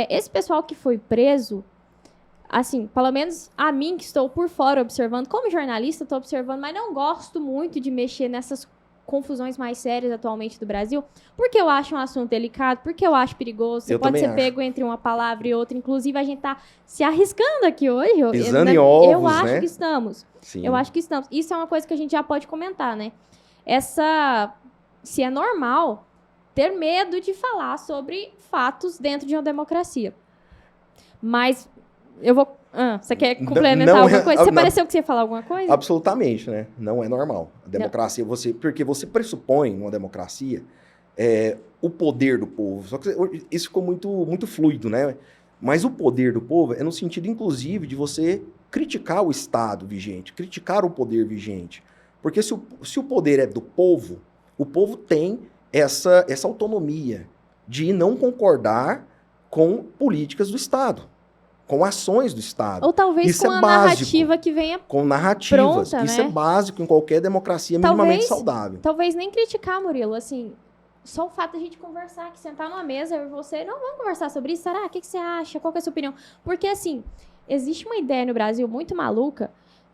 Esse pessoal que foi preso, assim, pelo menos a mim que estou por fora observando, como jornalista estou observando, mas não gosto muito de mexer nessas confusões mais sérias atualmente do Brasil, porque eu acho um assunto delicado, porque eu acho perigoso, você pode ser pego entre uma palavra e outra, inclusive a gente tá se arriscando aqui hoje. Pisando em ovos, eu acho, né? que estamos. Sim. Eu acho que estamos. Isso é uma coisa que a gente já pode comentar, né? Se é normal ter medo de falar sobre fatos dentro de uma democracia. Mas eu vou... você quer complementar alguma coisa? Você pareceu que você ia falar alguma coisa? Absolutamente, né? Não é normal. A democracia, porque você pressupõe numa democracia o poder do povo. Só que isso ficou muito fluido, né? Mas o poder do povo é no sentido, inclusive, de você criticar o Estado vigente, criticar o poder vigente. Porque se o poder é do povo, o povo tem essa autonomia de não concordar com políticas do Estado, com ações do Estado. Ou talvez isso com a narrativa que venha com narrativas. Pronta, isso né? é básico em qualquer democracia minimamente saudável. Talvez nem criticar, Murilo, assim... Só o fato de a gente conversar, que sentar numa mesa, eu e você, não, vamos conversar sobre isso? Será? O que você acha? Qual que é a sua opinião? Porque, assim, existe uma ideia no Brasil muito maluca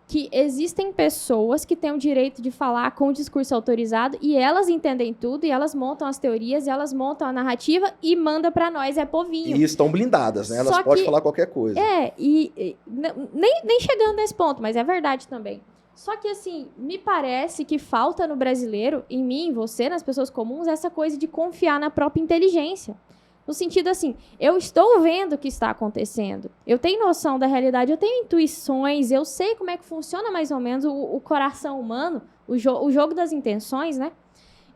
que existem pessoas que têm o direito de falar com o discurso autorizado e elas entendem tudo, e elas montam as teorias, e elas montam a narrativa e mandam pra nós, povinho. E estão blindadas, né? Elas podem falar qualquer coisa. Nem chegando nesse ponto, mas é verdade também. Só que, assim, me parece que falta no brasileiro, em mim, em você, nas pessoas comuns, essa coisa de confiar na própria inteligência. No sentido, assim, eu estou vendo o que está acontecendo. Eu tenho noção da realidade, eu tenho intuições, eu sei como é que funciona mais ou menos o coração humano, o jogo das intenções, né?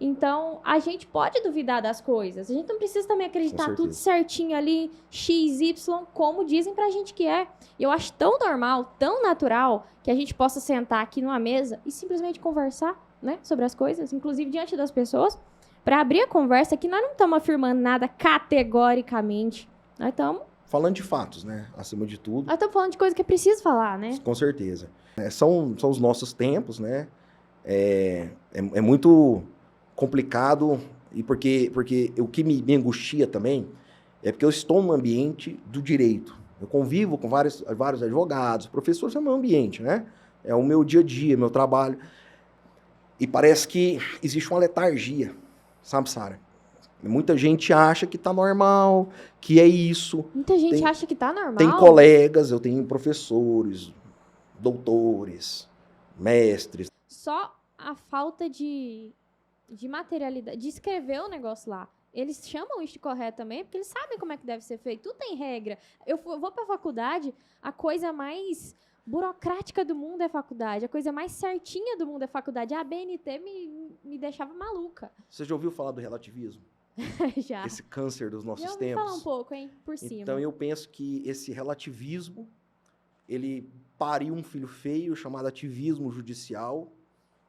Então, a gente pode duvidar das coisas. A gente não precisa também acreditar tudo certinho ali, X, Y, como dizem pra gente que é. E eu acho tão normal, tão natural, que a gente possa sentar aqui numa mesa e simplesmente conversar, né, sobre as coisas, inclusive diante das pessoas, para abrir a conversa, que nós não estamos afirmando nada categoricamente. Nós estamos... falando de fatos, né? Acima de tudo. Nós estamos falando de coisa que é preciso falar, né? Com certeza. São os nossos tempos, né? É muito complicado, e porque o que me angustia também é porque eu estou num ambiente do direito. Eu convivo com vários advogados, professores, é o meu ambiente, né? É o meu dia a dia, meu trabalho. E parece que existe uma letargia, sabe, Sara? Muita gente acha que tá normal, que é isso. Muita gente acha que tá normal? Tem colegas, eu tenho professores, doutores, mestres. Só a falta de materialidade, de escrever o negócio lá. Eles chamam isso de correto também, porque eles sabem como é que deve ser feito. Tudo tem regra. Eu vou pra faculdade, a coisa mais burocrática do mundo é faculdade. A coisa mais certinha do mundo é faculdade. A BNT me deixava maluca. Você já ouviu falar do relativismo? Já. Esse câncer dos nossos tempos. tempos. Falar um pouco, hein, por cima. Então, eu penso que esse relativismo, ele pariu um filho feio chamado ativismo judicial,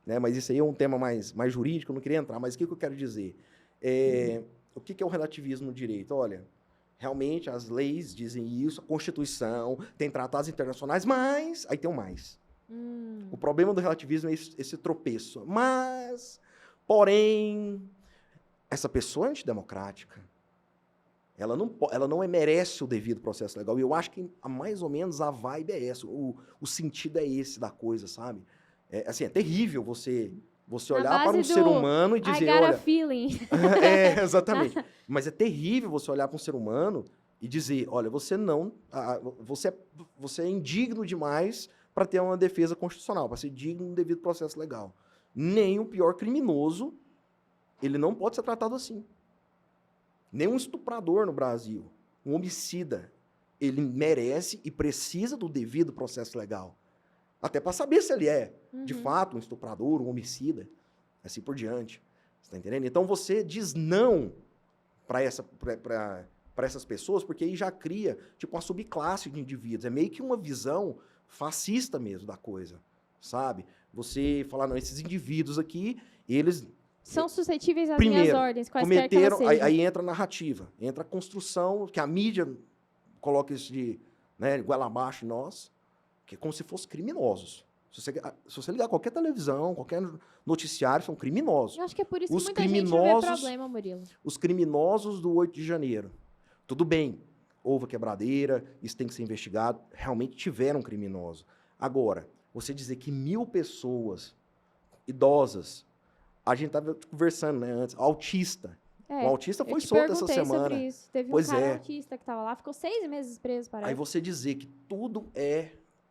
né? Mas isso aí é um tema mais jurídico, eu não queria entrar, mas o que eu quero dizer? O que é o relativismo no direito? Olha, realmente as leis dizem isso, a Constituição, tem tratados internacionais, mas... aí tem um mais. O problema do relativismo é esse tropeço. Mas, porém, essa pessoa é antidemocrática. Ela não merece o devido processo legal. E eu acho que mais ou menos a vibe é essa, o sentido é esse da coisa, sabe? É terrível você olhar para um ser humano e dizer, olha... feeling. Exatamente. Mas é terrível você olhar para um ser humano e dizer, olha, você é indigno demais para ter uma defesa constitucional, para ser digno do devido processo legal. Nem o pior criminoso, ele não pode ser tratado assim. Nem um estuprador no Brasil, um homicida, ele merece e precisa do devido processo legal. Até para saber se ele é, de fato, um estuprador, um homicida, assim por diante. Você está entendendo? Então, você diz não para essas pessoas, porque aí já cria tipo uma subclasse de indivíduos. É meio que uma visão fascista mesmo da coisa, sabe? Você falar, não, esses indivíduos aqui, eles... são suscetíveis às minhas ordens, quaisquer que elas sejam. Aí entra a narrativa, entra a construção, que a mídia coloca isso de goela abaixo em nós, que é como se fossem criminosos, Se você ligar qualquer televisão, qualquer noticiário, são criminosos. Eu acho que é por isso Os que muita gente não vê problema, Murilo. Os criminosos do 8 de janeiro. Tudo bem, houve a quebradeira, isso tem que ser investigado. Realmente tiveram criminosos. Agora, você dizer que 1.000 pessoas idosas, a gente estava conversando, né, antes, autista. O autista foi solto essa semana. Sobre isso. Teve pois um cara autista que estava lá, ficou 6 meses preso, parece. Aí você dizer que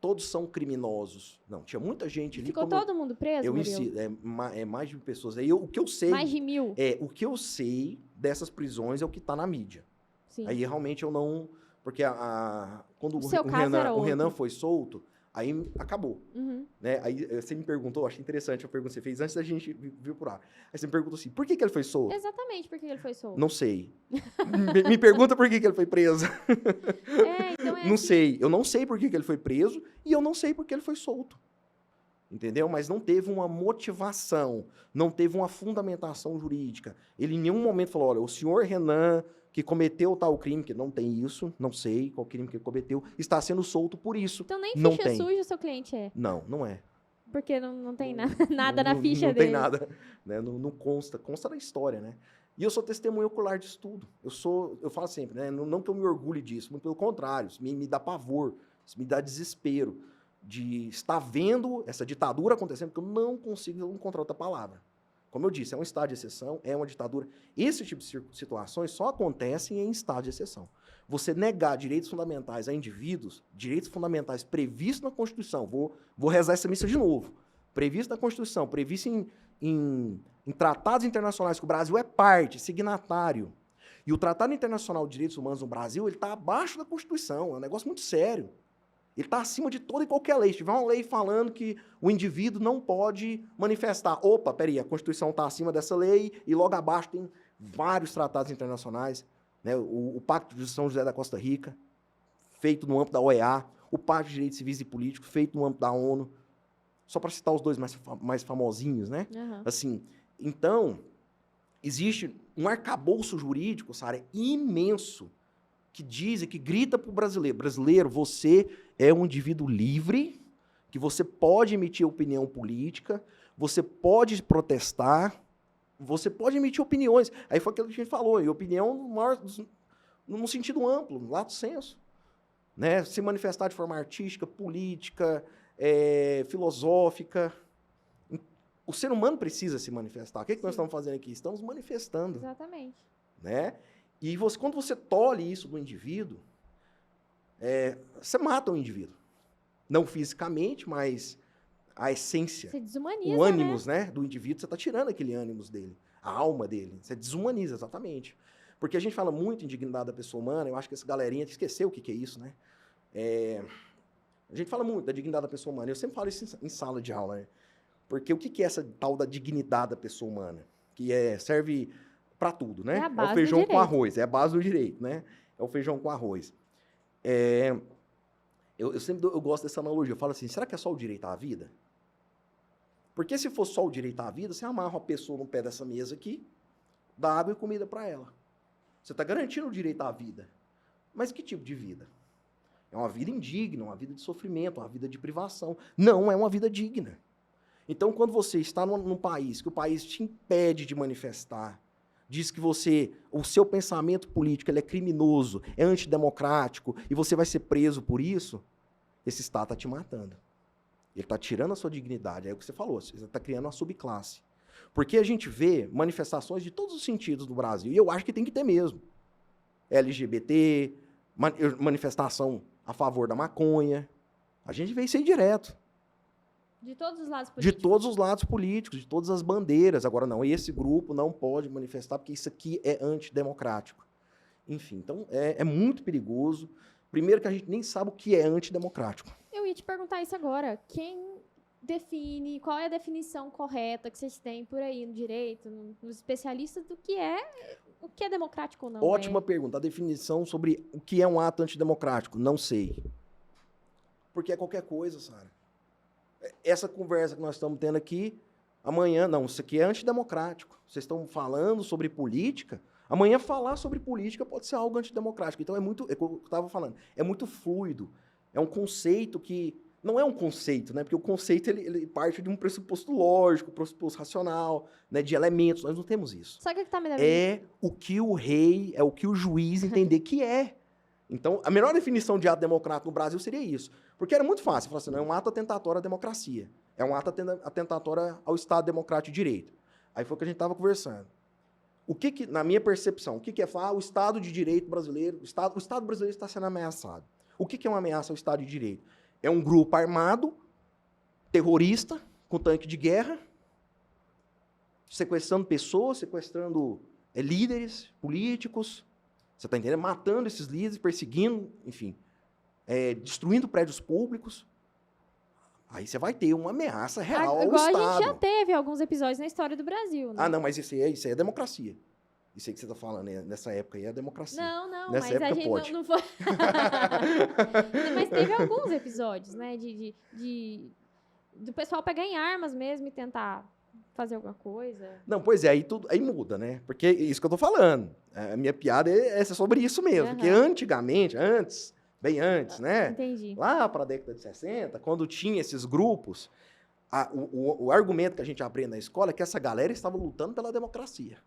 todos são criminosos. Não, tinha muita gente ali. Ficou todo mundo preso, Murilo? É mais de 1.000 pessoas. Aí o que eu sei... Mais de 1.000? O que eu sei dessas prisões é o que está na mídia. Sim. Aí realmente eu não... Porque quando o Renan foi solto, aí acabou. Uhum. Né? Aí você me perguntou, achei interessante a pergunta que você fez antes da gente vir por lá. Aí você me perguntou assim, por que ele foi solto? Exatamente, por que ele foi solto? Não sei. Me pergunta por que ele foi preso. Então não sei. Eu não sei por que ele foi preso e eu não sei por que ele foi solto. Entendeu? Mas não teve uma motivação, não teve uma fundamentação jurídica. Ele em nenhum momento falou, olha, o senhor Renan, que cometeu tal crime, que não tem isso, não sei qual crime que ele cometeu, está sendo solto por isso. Então nem não ficha tem. suja o seu cliente é? Não, não é. Porque não tem nada na ficha não dele. Não tem nada, né? Não consta na história, né? E eu sou testemunha ocular disso tudo. Eu falo sempre, né? Não que eu me orgulhe disso, muito pelo contrário, isso me dá pavor, isso me dá desespero de estar vendo essa ditadura acontecendo, porque eu não consigo encontrar outra palavra. Como eu disse, é um estado de exceção, é uma ditadura. Esse tipo de situações só acontecem em estado de exceção. Você negar direitos fundamentais a indivíduos, direitos fundamentais previstos na Constituição, vou rezar essa missa de novo, previsto na Constituição, previsto em tratados internacionais que o Brasil é parte, signatário. E o Tratado Internacional de Direitos Humanos no Brasil, ele está abaixo da Constituição, é um negócio muito sério. Ele está acima de toda e qualquer lei. Se tiver uma lei falando que o indivíduo não pode manifestar. Opa, peraí, a Constituição está acima dessa lei e logo abaixo tem vários tratados internacionais. Né? O Pacto de São José da Costa Rica, feito no âmbito da OEA. O Pacto de Direitos Civis e Políticos, feito no âmbito da ONU. Só para citar os dois mais famosinhos, né? Uhum. Assim, então, existe um arcabouço jurídico, Sara, imenso, que grita para o brasileiro, brasileiro, você é um indivíduo livre, que você pode emitir opinião política, você pode protestar, você pode emitir opiniões. Aí foi aquilo que a gente falou, e opinião no sentido amplo, lato sensu. Né? Se manifestar de forma artística, política, filosófica. O ser humano precisa se manifestar. O que nós estamos fazendo aqui? Estamos manifestando. Exatamente. Né? E quando você tolhe isso do indivíduo, você mata o indivíduo. Não fisicamente, mas a essência. Você desumaniza, o ânimos, né, do indivíduo, você está tirando aquele ânimos dele, a alma dele. Você desumaniza, exatamente. Porque a gente fala muito em dignidade da pessoa humana, eu acho que essa galerinha esqueceu o que é isso, né? A gente fala muito da dignidade da pessoa humana. Eu sempre falo isso em sala de aula, né? Porque o que é essa tal da dignidade da pessoa humana? Que serve para tudo, né? É o feijão com arroz, é a base do direito, né? É o feijão com arroz. Eu sempre gosto dessa analogia. Eu falo assim, será que é só o direito à vida? Porque se for só o direito à vida, você amarra uma pessoa no pé dessa mesa aqui, dá água e comida para ela. Você está garantindo o direito à vida. Mas que tipo de vida? É uma vida indigna, uma vida de sofrimento, uma vida de privação. Não é uma vida digna. Então, quando você está num país, que o país te impede de manifestar, diz que o seu pensamento político ele é criminoso, é antidemocrático, e você vai ser preso por isso, esse Estado está te matando. Ele está tirando a sua dignidade. É o que você falou, você está criando uma subclasse. Porque a gente vê manifestações de todos os sentidos no Brasil, e eu acho que tem que ter mesmo. LGBT, manifestação a favor da maconha. A gente vê isso aí direto. De todos os lados políticos. De todos os lados políticos, de todas as bandeiras. Agora, não, esse grupo não pode manifestar porque isso aqui é antidemocrático. Enfim, então é muito perigoso. Primeiro que a gente nem sabe o que é antidemocrático. Eu ia te perguntar isso agora. Quem define, qual é a definição correta que vocês têm por aí no direito, nos especialistas do que é democrático ou não? Ótima pergunta. A definição sobre o que é um ato antidemocrático, não sei. Porque é qualquer coisa, Sara. Essa conversa que nós estamos tendo aqui, amanhã, não, isso aqui é antidemocrático. Vocês estão falando sobre política, amanhã falar sobre política pode ser algo antidemocrático. Então é o que eu estava falando, é muito fluido. É um conceito que não é um conceito, né? Porque o conceito ele parte de um pressuposto lógico, pressuposto racional, né? De elementos. Nós não temos isso. Sabe o que tá me lembrando? É o que o rei, é o que o juiz entender que é. Então, a melhor definição de ato democrático no Brasil seria isso. Porque era muito fácil. Falar assim, não, é um ato atentatório à democracia. É um ato atentatório ao Estado Democrático de Direito. Aí foi o que a gente estava conversando. O que, na minha percepção, o que é falar o Estado de Direito brasileiro? O Estado brasileiro está sendo ameaçado. O que é uma ameaça ao Estado de Direito? É um grupo armado, terrorista, com tanque de guerra, sequestrando pessoas, sequestrando líderes políticos, você está entendendo? Matando esses líderes, perseguindo, enfim, destruindo prédios públicos. Aí você vai ter uma ameaça real ao Igual Estado. a gente já teve alguns episódios na história do Brasil, né? Ah, não, mas isso aí é democracia. Isso aí que você está falando, nessa época aí é democracia. Não, Nessa mas época a gente pode. não foi... Mas teve alguns episódios, né, do pessoal pegar em armas mesmo e tentar fazer alguma coisa. Não, pois é, aí muda, né? Porque é isso que eu tô falando. A minha piada é sobre isso mesmo. Uhum. Porque antigamente, bem antes, né? Entendi. Lá para a década de 60, quando tinha esses grupos, o argumento que a gente aprende na escola é que essa galera estava lutando pela democracia.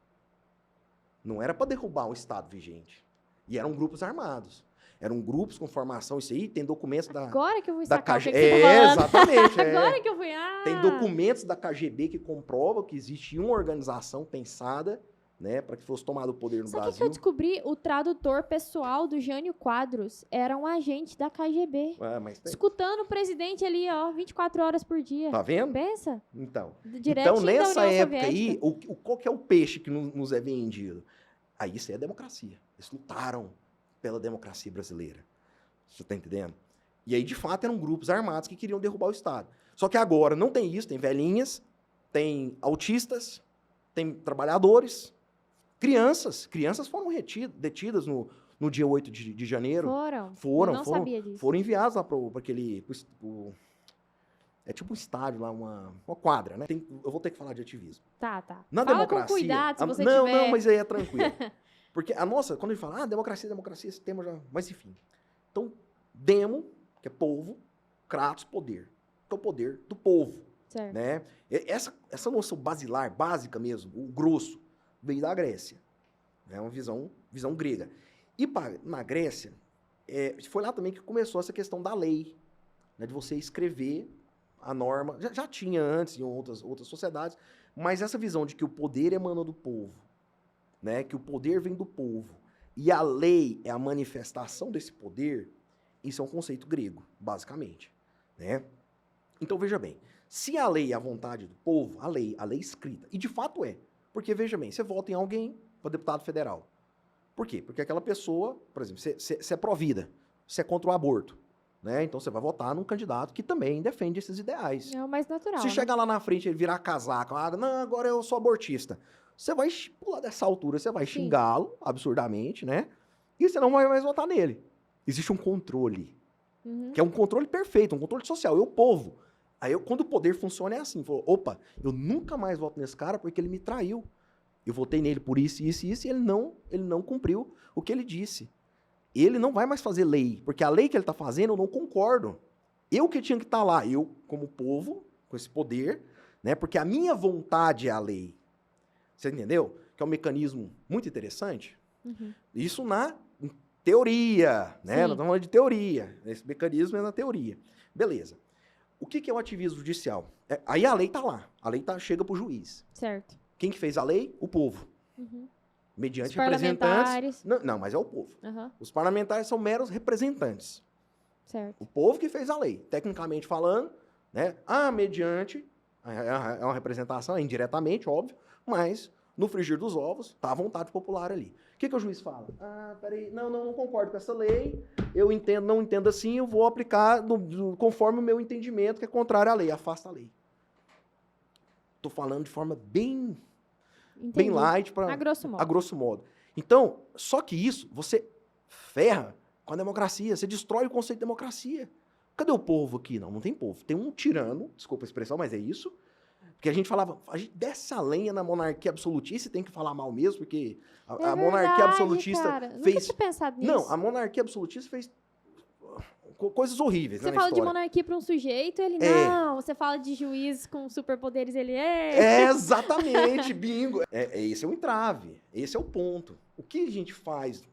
Não era para derrubar um Estado vigente. E eram grupos armados. Eram grupos com formação, isso aí, tem documentos Agora que eu fui da sacar o que KGB. você tá falando. Exatamente. Agora que eu fui... Tem documentos da KGB que comprovam que existe uma organização pensada, né, para que fosse tomado o poder no Sabe o que Brasil. eu descobri? O tradutor pessoal do Jânio Quadros era um agente da KGB. Mas tem. Escutando o presidente ali, ó, 24 horas por dia. Tá vendo? Pensa? Então Diretinho nessa da União época Soviética. aí, qual que é o peixe que nos é vendido? Aí isso aí é democracia. Eles lutaram pela democracia brasileira. Você tá entendendo? E aí, de fato, eram grupos armados que queriam derrubar o Estado. Só que agora não tem isso, tem velhinhas, tem autistas, tem trabalhadores, crianças. Crianças foram detidas no dia 8 de janeiro. Foram. Eu não sabia disso. Foram enviados lá para aquele... É tipo um estádio lá, uma quadra, né? Eu vou ter que falar de ativismo. Tá. Na Fala democracia... com cuidado se você não, tiver... Não, mas aí é tranquilo. Porque a nossa, quando a gente fala, democracia, esse tema já... Mas enfim. Então, demo, que é povo, kratos, poder. Que é o poder do povo. Certo. Né? Essa noção basilar, básica mesmo, o grosso, veio da Grécia. É uma visão grega. E na Grécia, foi lá também que começou essa questão da lei, né, de você escrever a norma. Já tinha antes em outras sociedades, mas essa visão de que o poder emana do povo, né, que o poder vem do povo, e a lei é a manifestação desse poder, isso é um conceito grego, basicamente. Né? Então, veja bem, se a lei é a vontade do povo, a lei escrita, e de fato é, porque, veja bem, você vota em alguém para deputado federal. Por quê? Porque aquela pessoa, por exemplo, você é pró-vida, você é contra o aborto, né? Então você vai votar num candidato que também defende esses ideais. É o mais natural. Se né? chegar lá na frente e ele virar casaca, não, agora eu sou abortista, você vai pular dessa altura, você vai xingá-lo absurdamente, né? E você não vai mais votar nele. Existe um controle, que é um controle perfeito, um controle social, e o povo. Aí, quando o poder funciona, é assim, falou, opa, eu nunca mais voto nesse cara porque ele me traiu. Eu votei nele por isso, isso e isso, e ele não cumpriu o que ele disse. Ele não vai mais fazer lei, porque a lei que ele está fazendo, eu não concordo. Eu que tinha que estar lá, eu como povo, com esse poder, né? Porque a minha vontade é a lei. Você entendeu? Que é um mecanismo muito interessante. Isso na teoria, né? Nós estamos falando de teoria. Esse mecanismo é na teoria. Beleza. O que é o ativismo judicial? Aí a lei está lá. A lei chega para o juiz. Certo. Quem que fez a lei? O povo. Mediante Os representantes. Não, mas é o povo. Os parlamentares são meros representantes. Certo. O povo que fez a lei. Tecnicamente falando, né? Mediante. É uma representação, indiretamente, óbvio, mas no frigir dos ovos, está a vontade popular ali. O que o juiz fala? Peraí, não concordo com essa lei, não entendo assim, eu vou aplicar conforme o meu entendimento, que é contrário à lei, afasta a lei. Estou falando de forma bem light, a grosso modo. Então, só que isso, você ferra com a democracia, você destrói o conceito de democracia. Cadê o povo aqui? Não tem povo. Tem um tirano, desculpa a expressão, mas é isso. Porque a gente falava, a gente desce a lenha na monarquia absolutista e tem que falar mal mesmo, porque a monarquia absolutista cara. fez... Nunca tinha pensado nisso. Não, a monarquia absolutista fez coisas horríveis, Você né, na fala de história. monarquia para um sujeito, ele É. não. Você fala de juiz com superpoderes, ele é. Exatamente, bingo. Esse é o entrave, esse é o ponto. O que a gente faz?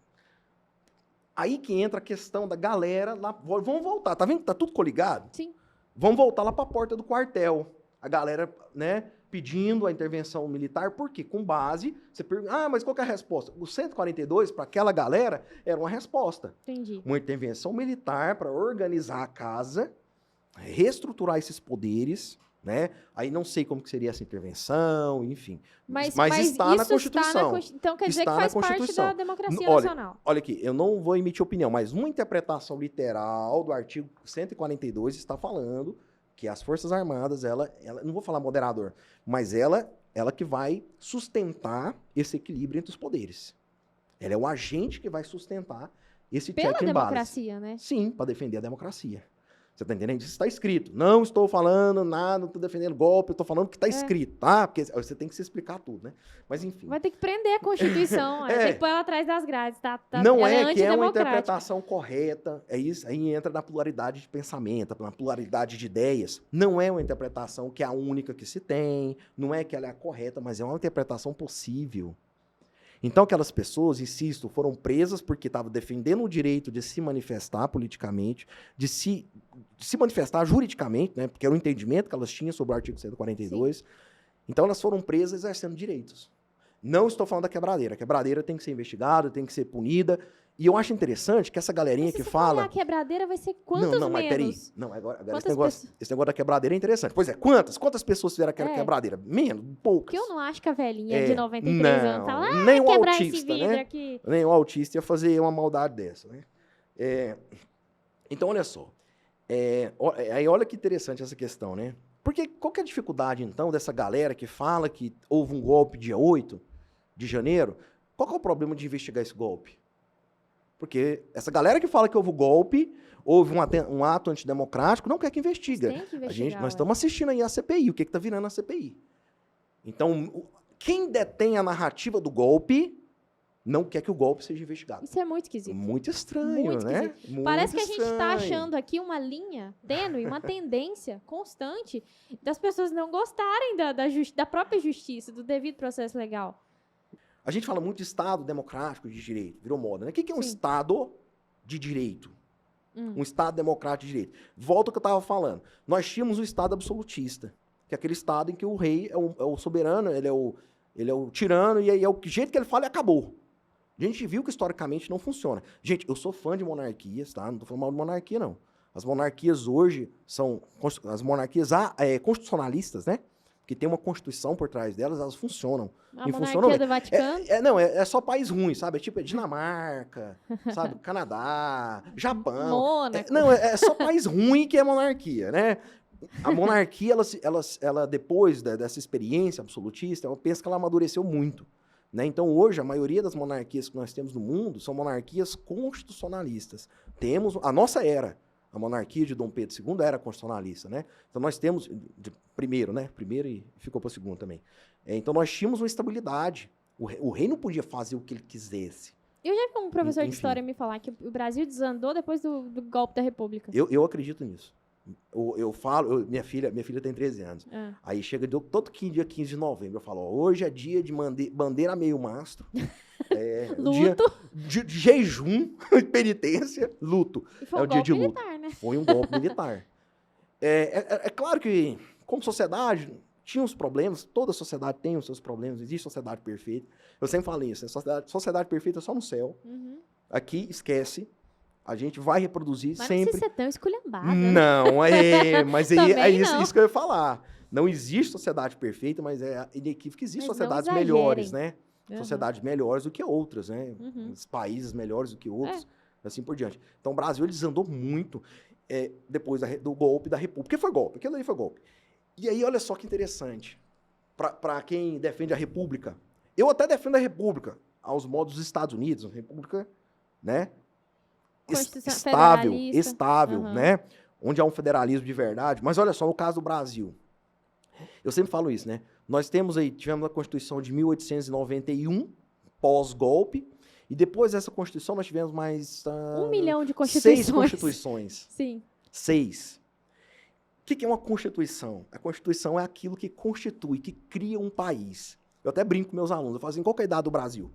Aí que entra a questão da galera lá. Vamos voltar, tá vendo que tá tudo coligado? Sim. Vamos voltar lá para a porta do quartel. A galera, né, pedindo a intervenção militar, por quê? Com base, você pergunta, mas qual que é a resposta? O 142, para aquela galera, era uma resposta. Entendi. Uma intervenção militar para organizar a casa, reestruturar esses poderes, né? Aí não sei como que seria essa intervenção, enfim. Mas está na Constituição. Então quer dizer que faz parte da democracia nacional. Olha aqui, eu não vou emitir opinião, mas uma interpretação literal do artigo 142 está falando que as Forças Armadas, ela não vou falar moderador, mas ela que vai sustentar esse equilíbrio entre os poderes. Ela é o agente que vai sustentar esse check and balance. Pela democracia, né? Sim, para defender a democracia. Você tá entendendo? Isso está escrito. Não estou falando nada, não estou defendendo golpe, eu estou falando o que está escrito, tá? Porque você tem que se explicar tudo, né? Mas enfim. Vai ter que prender a Constituição, tem que pôr ela atrás das grades, tá? Não é que é uma interpretação correta, é isso, aí entra na pluralidade de pensamento, na pluralidade de ideias. Não é uma interpretação que é a única que se tem, não é que ela é a correta, mas é uma interpretação possível. Então, aquelas pessoas, insisto, foram presas porque estavam defendendo o direito de se manifestar politicamente, de se manifestar juridicamente, né? Porque era o entendimento que elas tinham sobre o artigo 142. Sim. Então, elas foram presas exercendo direitos. Não estou falando da quebradeira. A quebradeira tem que ser investigada, tem que ser punida. E eu acho interessante que essa galerinha que fala... a quebradeira vai ser quantos menos? Mas peraí. Não, agora esse negócio da quebradeira é interessante. Pois é, quantas pessoas fizeram aquela quebradeira? Menos, poucas. Porque eu não acho que a velhinha de 93 anos tá lá, nem o quebrar autista, esse vidro, né? Aqui. Nem o autista ia fazer uma maldade dessa, né? Então, olha só. Aí olha que interessante essa questão, né? Porque qual que é a dificuldade, então, dessa galera que fala que houve um golpe dia 8 de janeiro? Qual que é o problema de investigar esse golpe? Porque essa galera que fala que houve golpe, houve um ato antidemocrático, não quer que investiga. Tem que investigar, Nós estamos assistindo aí a CPI, o que está virando a CPI. Então, quem detém a narrativa do golpe não quer que o golpe seja investigado. Isso é muito esquisito. Muito estranho, né? Muito Parece que a gente está achando aqui uma linha tênue, uma tendência constante das pessoas não gostarem da própria justiça, do devido processo legal. A gente fala muito de Estado democrático de direito, virou moda, né? O que é um Estado de direito? Um Estado democrático de direito. Volta ao que eu estava falando. Nós tínhamos o Estado absolutista, que é aquele Estado em que o rei é o soberano, ele é o tirano, e aí é o jeito que ele fala e acabou. A gente viu que historicamente não funciona. Gente, eu sou fã de monarquias, tá? Não estou falando mal de monarquia, não. As monarquias hoje são as monarquias constitucionalistas, né? Que tem uma constituição por trás delas, elas funcionam. A monarquia do Vaticano? É só país ruim, sabe? É tipo Dinamarca, sabe? Canadá, Japão. Mônaco. É só país ruim que é monarquia, né? A monarquia, ela depois dessa experiência absolutista, eu penso que ela amadureceu muito. Né? Então, hoje, a maioria das monarquias que nós temos no mundo são monarquias constitucionalistas. Temos a nossa era. A monarquia de Dom Pedro II era constitucionalista, né? Então, nós temos... Primeiro e ficou para o segundo também. Então, nós tínhamos uma estabilidade. O rei não podia fazer o que ele quisesse. Eu já vi um professor de história me falar que o Brasil desandou depois do golpe da República. Eu acredito nisso. Eu falo... minha filha tem 13 anos. Aí chega todo dia 15 de novembro, eu falo, hoje é dia de bandeira meio mastro. Luto. Dia de jejum, penitência, luto. E foi um golpe militar, né? Foi um golpe militar. É claro que, como sociedade, tinha os problemas, toda sociedade tem os seus problemas, não existe sociedade perfeita. Eu sempre falo isso, sociedade perfeita é só no céu. Aqui, esquece. A gente vai reproduzir mas sempre. Mas não precisa ser tão esculhambada. Não, mas isso que eu ia falar. Não existe sociedade perfeita, mas é inequívoco que existem sociedades melhores, né? Sociedades melhores do que outras, né? Os países melhores do que outros, assim por diante. Então, o Brasil ele desandou muito depois do golpe da República. Porque foi golpe, aquilo aí foi golpe. E aí, olha só que interessante. Para quem defende a República, eu até defendo a República aos modos dos Estados Unidos, uma República, né? Estável, né? Onde há um federalismo de verdade. Mas olha só, no caso do Brasil, eu sempre falo isso, né? Nós tivemos a Constituição de 1891, pós-golpe, E depois dessa Constituição, nós tivemos mais... 1 milhão de constituições. 6 Constituições. Sim. 6. O que é uma Constituição? A Constituição é aquilo que constitui, que cria um país. Eu até brinco com meus alunos. Eu falo assim, qual que é a idade do Brasil?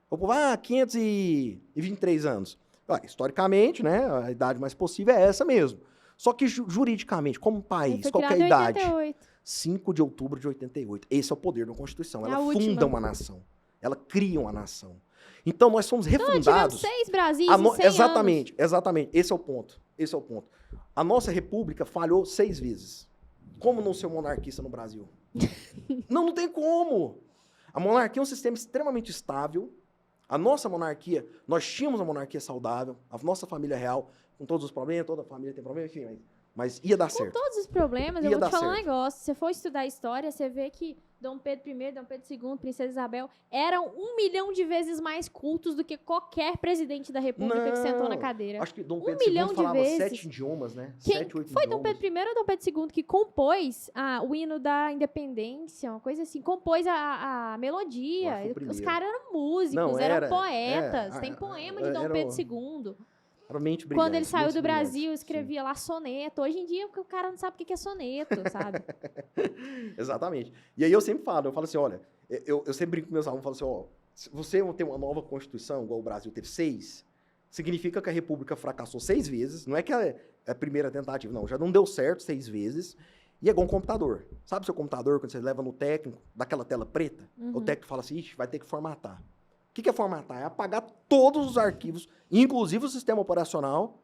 Eu falo, 523 anos. Historicamente, né, a idade mais possível é essa mesmo. Só que juridicamente, como país, qual que é a idade? 88. 5 de outubro de 88. Esse é o poder da Constituição. É Ela a funda última. uma nação. Ela cria uma nação. Então, nós somos Então, nós refundados... tivemos 6 Brasis em 100 exatamente, anos. exatamente. Esse é o ponto. Esse é o ponto. A nossa república falhou 6 vezes. Como não ser monarquista no Brasil? Não tem como. A monarquia é um sistema extremamente estável. A nossa monarquia, nós tínhamos uma monarquia saudável, a nossa família real, com todos os problemas, toda a família tem problema, enfim, mas ia dar certo. Com todos os problemas, Ia eu vou dar te falar um certo. negócio. Se você for estudar história, você vê que Dom Pedro I, Dom Pedro II, Princesa Isabel eram 1 milhão de vezes mais cultos do que qualquer presidente da república que sentou na cadeira. Acho que Dom 1 Pedro milhão II de falava vezes. 7 idiomas, né? Quem 7, 8 foi idiomas. Dom Pedro I ou Dom Pedro II que compôs o hino da independência, uma coisa assim, compôs a melodia. Acho que foi o Os primeiro. caras eram músicos, Não, eram poetas. é, Tem poema de Dom era Pedro o- II. Era mente brilhante, Quando ele saiu mentes do brilhantes, Brasil, sim. escrevia lá soneto. Hoje em dia, o cara não sabe o que é soneto, sabe? Exatamente. E aí eu falo assim, olha, eu sempre brinco com meus alunos, falo assim, ó, se você tem uma nova Constituição, igual o Brasil teve 6, significa que a República fracassou 6 vezes, não é que é a primeira tentativa, não, já não deu certo 6 vezes, e é igual um computador. Sabe o seu computador, quando você leva no técnico, daquela tela preta, o técnico fala assim, ixi, vai ter que formatar. O que é formatar? É apagar todos os arquivos, inclusive o sistema operacional,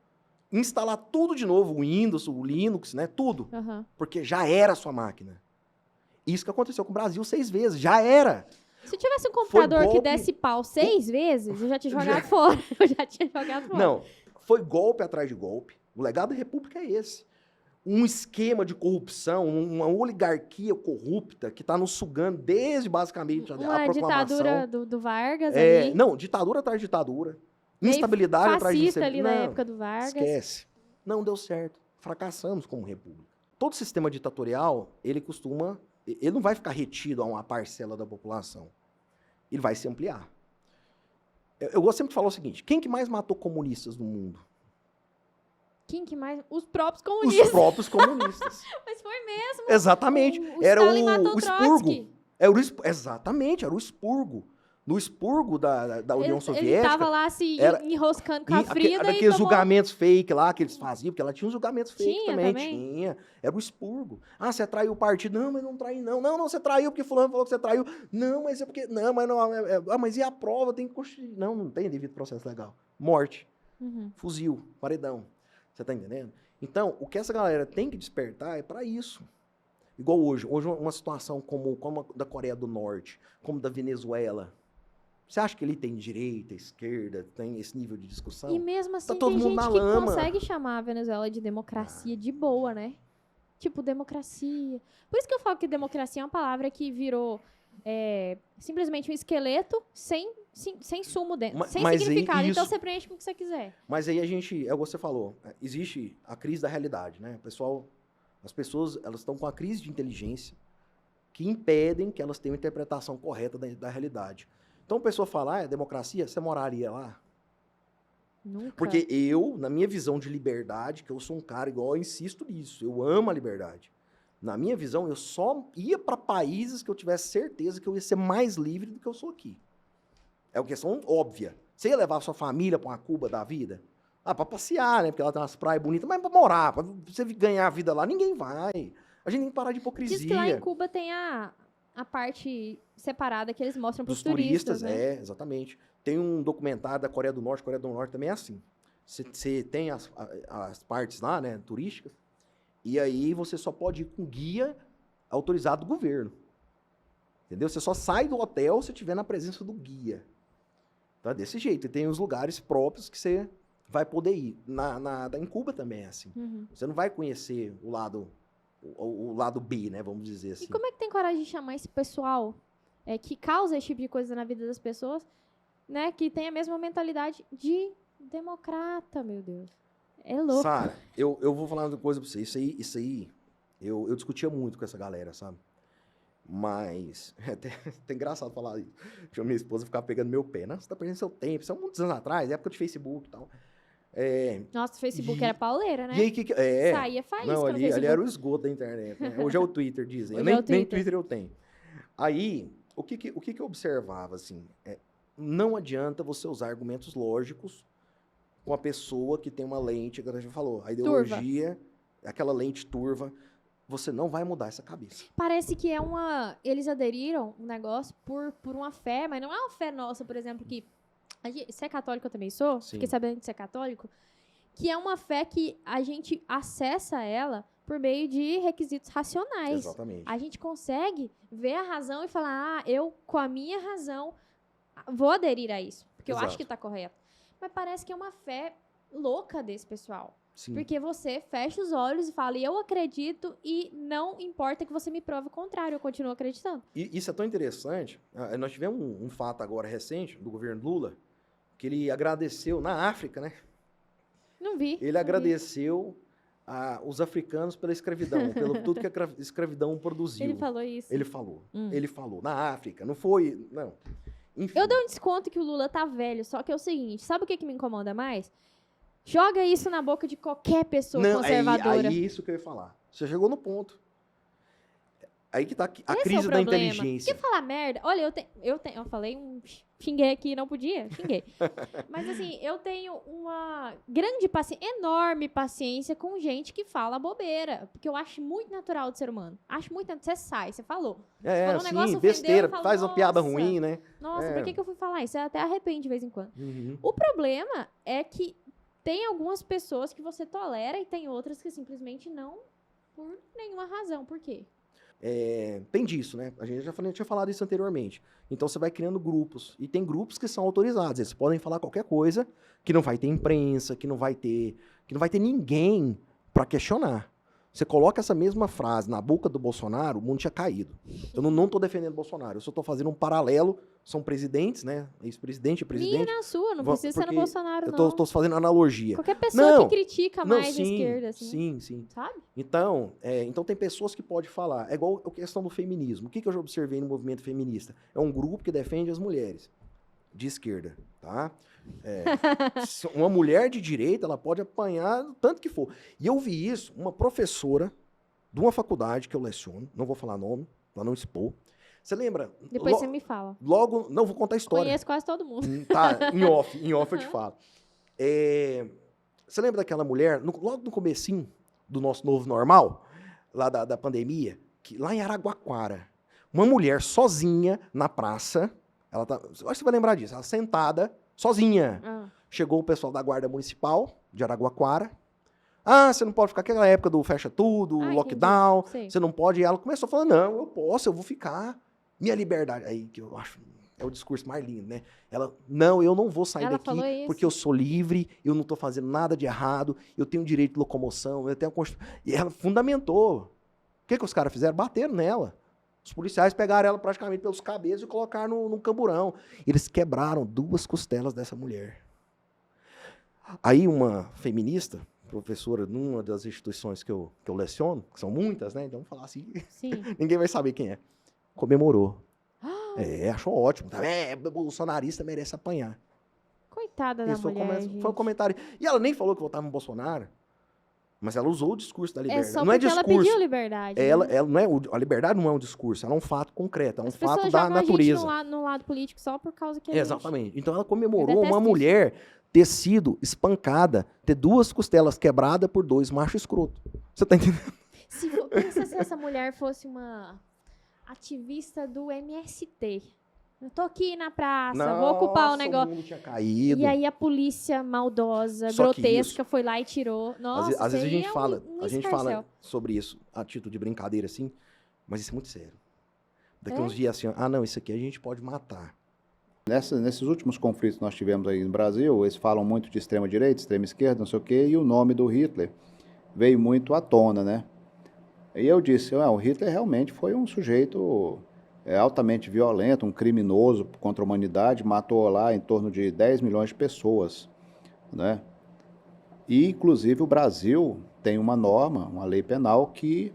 instalar tudo de novo, o Windows, o Linux, né, tudo. Aham. Porque já era a sua máquina. Isso que aconteceu com o Brasil 6 vezes. Já era. Se tivesse um computador que golpe- desse pau 6 vezes, eu já tinha jogado fora. Eu já tinha jogado fora. Não, foi golpe atrás de golpe. O legado da República é esse. Um esquema de corrupção, uma oligarquia corrupta que está nos sugando desde, basicamente, a Uma proclamação. ditadura do Vargas ali. Não, ditadura atrás de ditadura. Meio Instabilidade atrás de fascista ali na Não, época do Vargas. Esquece. Não deu certo. Fracassamos como república. Todo sistema ditatorial, ele não vai ficar retido a uma parcela da população. Ele vai se ampliar. Eu gosto sempre de falar o seguinte, quem que mais matou comunistas no mundo? Quem que mais? Os próprios Os comunistas. próprios comunistas. Mas foi mesmo. Exatamente. O Era Stalin matou o Trotsky. expurgo. Exatamente, era o expurgo. No expurgo da União Ele Soviética. tava lá se era- enroscando com a Frida e Aqueles tomou... julgamentos fake lá que eles faziam, porque ela tinha uns julgamentos fake Tinha também. também? Tinha. Era o expurgo. Ah, você traiu o partido. Não, mas não traí, não. Não, você traiu porque fulano falou que você traiu. Não, mas é porque... Não, mas não... mas e a prova? Tem que constituir. Não tem devido processo legal. Morte. Uhum. Fuzil. Paredão. Você tá entendendo? Então, o que essa galera tem que despertar é para isso. Igual hoje. Hoje uma situação como a da Coreia do Norte, como da Venezuela. Você acha que ele tem direita, esquerda, tem esse nível de discussão? E mesmo assim, todo tem mundo gente na que lama. consegue chamar a Venezuela de democracia de boa, né? Tipo, democracia. Por isso que eu falo que democracia é uma palavra que virou simplesmente um esqueleto sem sumo dentro, sem Mas aí, significado. Então isso- você preenche com o que você quiser. Mas aí é o que você falou, existe a crise da realidade, né? As pessoas, elas estão com a crise de inteligência que impedem que elas tenham uma interpretação correta da realidade. Então a pessoa fala, democracia, você moraria lá? Nunca. Porque na minha visão de liberdade, que eu sou um cara igual, eu insisto nisso, eu amo a liberdade. Na minha visão, eu só ia para países que eu tivesse certeza que eu ia ser mais livre do que eu sou aqui. É uma questão óbvia. Você ia levar a sua família para uma Cuba da vida? Para passear, né? Porque ela tem umas praias bonitas, mas para morar, para você ganhar a vida lá, ninguém vai. A gente tem que parar de hipocrisia. Diz que lá em Cuba tem a parte separada que eles mostram para Dos os turistas, né? exatamente. Tem um documentário da Coreia do Norte também é assim. Você tem as partes lá, né, turísticas, e aí você só pode ir com guia autorizado do governo. Entendeu? Você só sai do hotel se estiver na presença do guia. Então é desse jeito. E tem os lugares próprios que você vai poder ir. Em Cuba também é assim. Uhum. Você não vai conhecer o lado B, né, vamos dizer assim. E como é que tem coragem de chamar esse pessoal que causa esse tipo de coisa na vida das pessoas, né? Que tem a mesma mentalidade de democrata, meu Deus. É louco. Sara, eu vou falar uma coisa pra você. Isso aí eu discutia muito com essa galera, sabe? Mas é até engraçado falar isso. Tinha minha esposa ficar pegando meu pé. Não, você tá perdendo seu tempo. Isso é muitos anos atrás, época de Facebook e tal. Nossa, o Facebook era pauleira, né? E aí, Saía faísca não, no ali Facebook. era o esgoto da internet, né? Hoje é o Twitter, dizem. Hoje é o Nem Twitter. Twitter eu tenho. Aí, o que eu observava, assim, não adianta você usar argumentos lógicos com a pessoa que tem uma lente, que a gente falou, a ideologia, aquela lente turva, você não vai mudar essa cabeça. Parece que eles aderiram um negócio por uma fé, mas não é uma fé nossa, por exemplo, que... Você é católico, eu também sou, Sim. fiquei sabendo que você é católico, que é uma fé que a gente acessa ela por meio de requisitos racionais. Exatamente. A gente consegue ver a razão e falar, eu, com a minha razão, vou aderir a isso, porque eu acho que está correto. Mas parece que é uma fé louca desse pessoal. Sim. Porque você fecha os olhos e fala, eu acredito e não importa que você me prove o contrário, eu continuo acreditando. E isso é tão interessante. Nós tivemos um fato agora recente do governo Lula, que ele agradeceu, na África, né? Não vi. Ele agradeceu os africanos pela escravidão, pelo tudo que a escravidão produziu. Ele falou isso. Ele falou. Ele falou. Na África. Não foi... Não. Enfim. Eu dou um desconto que o Lula tá velho, só que é o seguinte, sabe o que me incomoda mais? Joga isso na boca de qualquer pessoa conservadora. Aí isso que eu ia falar. Você chegou no ponto. Aí que tá a Esse crise é o da problema. inteligência. Porque falar merda... Olha, eu falei xinguei aqui, não podia? Xinguei. Mas assim, eu tenho uma grande paciência, enorme paciência com gente que fala bobeira. Porque eu acho muito natural do ser humano. Acho muito natural. Você sai, você falou. Você falou um negócio, besteira, ofendeu, faz uma piada ruim, né? Nossa, por que eu fui falar isso? Você até arrepende de vez em quando. Uhum. O problema é que tem algumas pessoas que você tolera e tem outras que simplesmente não, por nenhuma razão. Por quê? Tem disso, né? A gente já tinha falado isso anteriormente. Então você vai criando grupos. E tem grupos que são autorizados. Eles podem falar qualquer coisa, que não vai ter imprensa, que não vai ter ninguém para questionar. Você coloca essa mesma frase na boca do Bolsonaro, o mundo tinha caído. Eu não estou defendendo o Bolsonaro, eu só estou fazendo um paralelo. São presidentes, né? Ex-presidente e presidente. Minha na sua, não precisa ser no Bolsonaro, eu não. estou fazendo analogia. Qualquer pessoa que critica mais a esquerda, assim. Sim. Sabe? Então tem pessoas que podem falar. É igual a questão do feminismo. O que eu já observei no movimento feminista? É um grupo que defende as mulheres de esquerda, tá? Uma mulher de direita, ela pode apanhar tanto que for. E eu vi isso, uma professora de uma faculdade que eu leciono, não vou falar nome, para não expor. Você lembra? Depois você me fala. Logo, não, vou contar a história. Conheço quase todo mundo. Tá, em off eu te falo. Você lembra daquela mulher, logo no comecinho do nosso novo normal, lá da pandemia, lá em Araguaquara, uma mulher sozinha na praça, ela tá, acho que você vai lembrar disso, ela sentada, sozinha. Chegou o pessoal da Guarda Municipal de Araguaquara. Você não pode ficar aquela época do fecha tudo, lockdown, você não pode. E ela começou a falar, não, eu posso, eu vou ficar. Minha liberdade. Aí que eu acho, é o discurso mais lindo, né? Ela, não, eu não vou sair daqui porque eu sou livre, eu não estou fazendo nada de errado, eu tenho direito de locomoção, eu tenho E ela fundamentou. O que os caras fizeram? Bateram nela. Os policiais pegaram ela praticamente pelos cabelos e colocaram num camburão. Eles quebraram 2 costelas dessa mulher. Aí uma feminista, professora numa das instituições que eu leciono, que são muitas, né? Então, vamos falar assim, ninguém vai saber quem é. Comemorou. Achou ótimo. Bolsonarista merece apanhar. Coitada da mulher, foi um comentário. E ela nem falou que votava no Bolsonaro, mas ela usou o discurso da liberdade. Só não é porque discurso. Ela pediu liberdade. Ela não é, a liberdade não é um discurso, ela é um fato concreto, é um fato da natureza. A gente no lado político só por causa que Exatamente. Então ela comemorou uma mulher ter sido espancada, ter 2 costelas quebradas por 2 machos escroto. Você tá entendendo? Pensa se essa mulher fosse uma ativista do MST. Eu tô aqui na praça, vou ocupar o negócio. O mundo tinha caído. E aí a polícia maldosa, grotesca, foi lá e tirou. Nossa, às vezes a gente fala um sobre isso, a título de brincadeira assim, mas isso é muito sério. Daqui uns dias assim, não, isso aqui a gente pode matar. Nesses últimos conflitos que nós tivemos aí no Brasil, eles falam muito de extrema-direita, extrema-esquerda, não sei o quê, e o nome do Hitler veio muito à tona, né? E eu disse, o Hitler realmente foi um sujeito altamente violento, um criminoso contra a humanidade, matou lá em torno de 10 milhões de pessoas, né? E, inclusive, o Brasil tem uma norma, uma lei penal que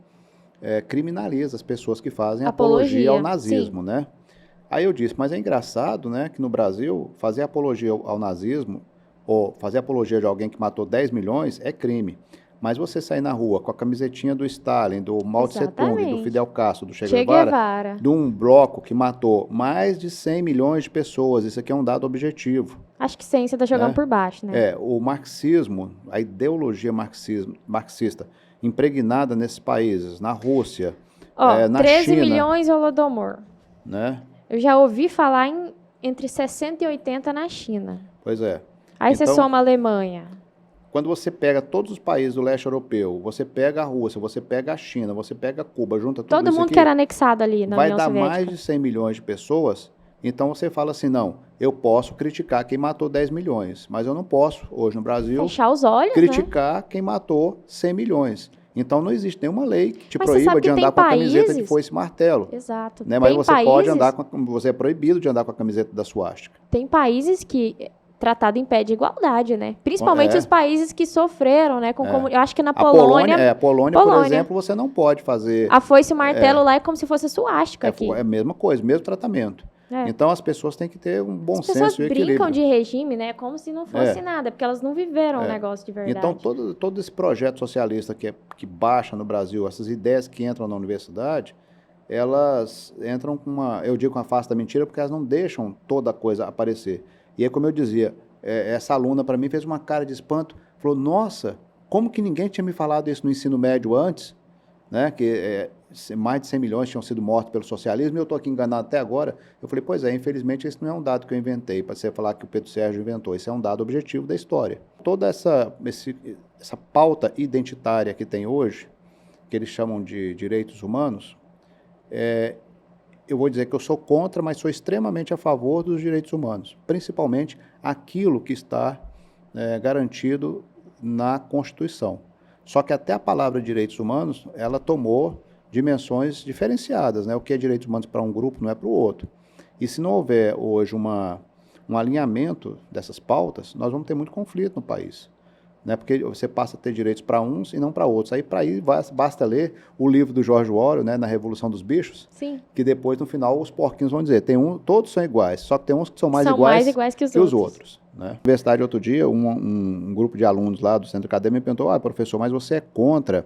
criminaliza as pessoas que fazem Apologia, apologia ao nazismo, né? Aí eu disse, mas é engraçado, né, que no Brasil fazer apologia ao nazismo ou fazer apologia de alguém que matou 10 milhões é crime. Mas você sair na rua com a camisetinha do Stalin, do Mao Tse Tung, do Exatamente. Fidel Castro, do Che Che Guevara, Guevara. de um bloco que matou mais de 100 milhões de pessoas, isso aqui é um dado objetivo. Acho que sim, você tá jogando Né? por baixo, né? O marxismo, a ideologia marxista, impregnada nesses países, na Rússia, Ó, na 13 China, milhões Holodomor. né? Eu já ouvi falar em entre 60 e 80 na China. Pois é. Aí você Então, soma a Alemanha. quando você pega todos os países do leste europeu, você pega a Rússia, você pega a China, você pega Cuba, junta tudo Todo isso mundo aqui, que era anexado ali na vai União dar Soviética. mais de 100 milhões de pessoas. Então você fala assim, não, eu posso criticar quem matou 10 milhões, mas eu não posso, hoje no Brasil, Fechar os olhos, né? criticar quem matou 100 milhões. Então não existe nenhuma lei que te Mas você proíba sabe de que andar tem com a camiseta de países- foice e martelo. Exato. Né? Mas Tem você países, pode andar você é proibido de andar com a camiseta da suástica. Tem países que tratado em pé de igualdade, né? Principalmente É. os países que sofreram, né? Eu acho que na A Polônia, Polônia, por exemplo, você não pode fazer. a foice e o martelo lá é como se fosse a suástica aqui. É a mesma coisa, mesmo tratamento. É. Então as pessoas têm que ter um bom As pessoas senso e brincam equilíbrio. de regime, né? Como se não fosse nada, porque elas não viveram o negócio de verdade. Então, todo esse projeto socialista que baixa no Brasil, essas ideias que entram na universidade, elas entram com eu digo com a face da mentira, porque elas não deixam toda a coisa aparecer. E aí, como eu dizia, essa aluna para mim fez uma cara de espanto, falou, nossa, como que ninguém tinha me falado isso no ensino médio antes, né? Que mais de 100 milhões tinham sido mortos pelo socialismo, e eu estou aqui enganado até agora. Eu falei, pois é, infelizmente esse não é um dado que eu inventei, para você falar que o Pedro Sérgio inventou, esse é um dado objetivo da história. Toda essa pauta identitária que tem hoje, que eles chamam de direitos humanos, eu vou dizer que eu sou contra, mas sou extremamente a favor dos direitos humanos, principalmente aquilo que está garantido na Constituição. Só que até a palavra direitos humanos, ela tomou dimensões diferenciadas, né? O que é direitos humanos para um grupo não é para o outro. E se não houver hoje um alinhamento dessas pautas, nós vamos ter muito conflito no país. Né? Porque você passa a ter direitos para uns e não para outros. Aí, para ir, basta ler o livro do George Orwell, né, Na Revolução dos Bichos, Sim. que depois, no final, os porquinhos vão dizer, todos são iguais, só que tem uns que são mais iguais que os outros. Né? Na universidade, outro dia, um grupo de alunos lá do centro acadêmico me perguntou, professor, mas você é contra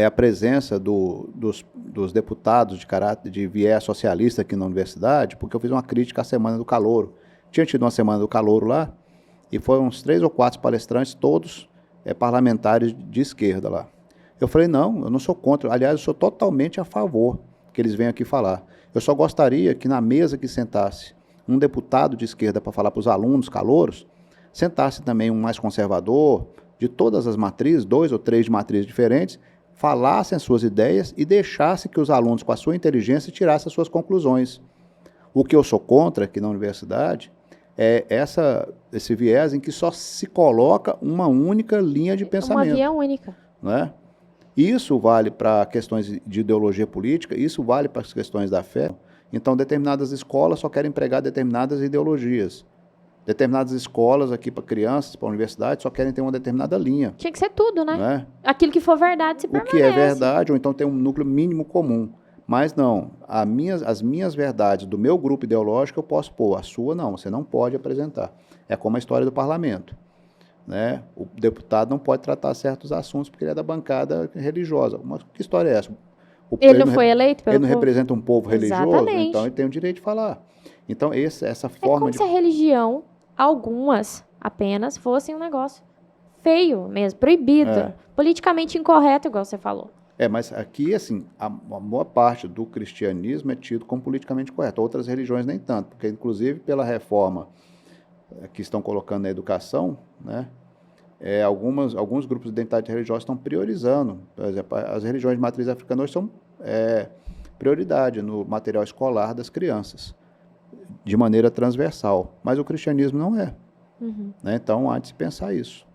a presença dos deputados de viés socialista aqui na universidade? Porque eu fiz uma crítica à Semana do Calouro. Tinha tido uma Semana do Calouro lá, e foram uns 3 ou 4 palestrantes, todos parlamentares de esquerda lá. Eu falei, não, eu não sou contra. Aliás, eu sou totalmente a favor que eles venham aqui falar. Eu só gostaria que na mesa que sentasse um deputado de esquerda para falar para os alunos calouros, sentasse também um mais conservador, de todas as matrizes, 2 ou 3 de matrizes diferentes, falassem as suas ideias e deixasse que os alunos, com a sua inteligência, tirassem as suas conclusões. O que eu sou contra aqui na universidade é esse viés em que só se coloca uma única linha de pensamento. Uma via única. Não é? Isso vale para questões de ideologia política, isso vale para as questões da fé. Então, determinadas escolas só querem pregar determinadas ideologias. Determinadas escolas aqui para crianças, para a universidade, só querem ter uma determinada linha. Tinha que ser tudo, né? Não é? Aquilo que for verdade se O permanece. que é verdade, ou então tem um núcleo mínimo comum. Mas não, as minhas verdades do meu grupo ideológico eu posso pôr, a sua não, você não pode apresentar. É como a história do parlamento. Né? O deputado não pode tratar certos assuntos porque ele é da bancada religiosa. Mas que história é essa? Ele não foi eleito pelo Ele não povo? representa um povo religioso, Exatamente. então ele tem o direito de falar. Então essa É forma como de... se a religião, algumas apenas, fossem um negócio feio mesmo, proibido, politicamente incorreto, igual você falou. Mas aqui, assim, a maior parte do cristianismo é tido como politicamente correto. Outras religiões nem tanto, porque, inclusive, pela reforma que estão colocando na educação, né, alguns grupos de identidade religiosa estão priorizando. Por exemplo, as religiões de matriz africana hoje são prioridade no material escolar das crianças, de maneira transversal. Mas o cristianismo não é. Uhum. Né? Então, há de se pensar isso.